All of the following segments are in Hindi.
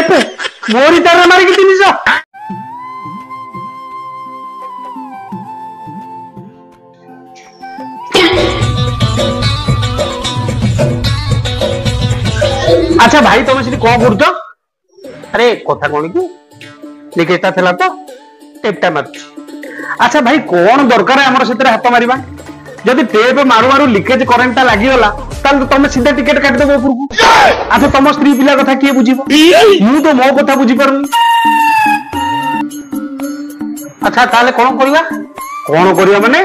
टेप मोरी तार मारिक 300। अच्छा भाई तुम से कौन कर अरे कथा कौन कि लिकेजटा थिला तो टेपटा मार। अच्छा भाई कौन दरकार आमर से हाथ मारिबा जदि टेप मारू मारू लिकेज करेंटटा लागिगला ताल तुम सीधा टिकेट काटिदेव उपरकू। अच्छा तुम स्त्री पिला कथा किए बुझिबो मु तो मो कथा बुझी पारुनी। अच्छा ताले कौन करिया माने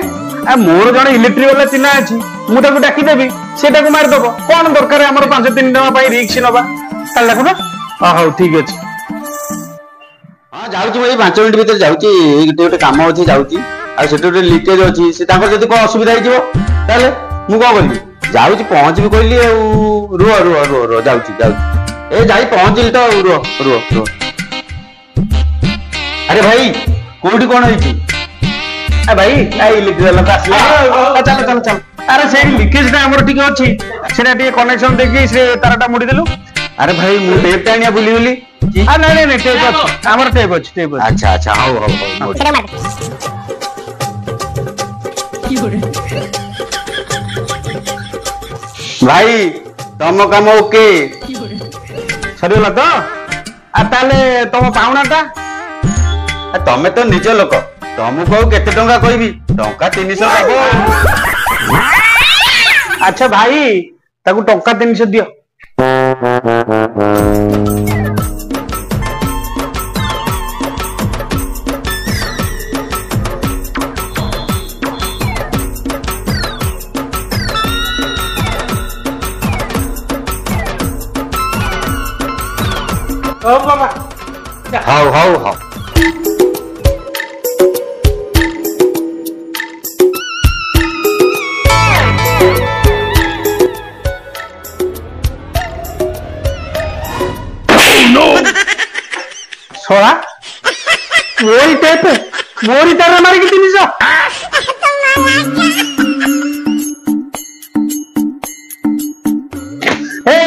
मोर जड़े इलेक्ट्रिक वाला चिन्ह अच्छी मुझे डाकीदेवी सेटा को मारिदेव कौन दरकार आमर 5-3 टका रिक्स नवा ताल देखो ना। हाँ ठीक अच्छे हाँ जाऊँ भाई 5 मिनट भीतर जाऊँ गोटे कम अच्छे जाऊँगी गोटे लिकेज अच्छी से जब कौन असुविधा हो मुझे कौन करी जाऊँ पहुँचबी कहली रुह रुह रुह रुह जाऊँ ए जाई पहुँचली तो रुह रुह रुह। अरे भाई कोठी कौन है भाई इलेक्ट्रिक वाला आसला चल चल चल। अरे से लिकेजटा आमर टिके अच्छी सेटा टिके कनेक्शन देकी से तारटा मुड़ी देलु। अरे भाई मु टेप टाणिया बुली बुली नहीं नहीं टेप अच्छी आमर टेप अच्छी अच्छा अच्छा हाउ हाउ भाई तुम काम ओके सरीगला तो ताले तुम पाउनाटा तमें तो निज लोक तुमको केते टंका कहबी टंका 300 अच्छा भाई ताकू टंका 300 दियो। हाउ हाउ हाउ सोड़ा मोरी टेप मोरी तार मारिक 300।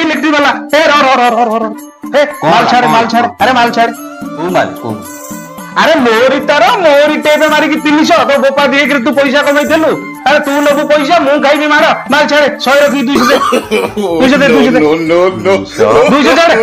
इलेक्ट्रिक वाला रो माल छाड़ अरे माल छाड़ अरे मोरी तार मोरी टेप मारिक 300 तो बोपा दिए तू पैसा कमाई अरे तू नबू पैसा मु खाइबी माल छाड़ 100 रखी 200 दे 200 दे 200 दे 200 दे।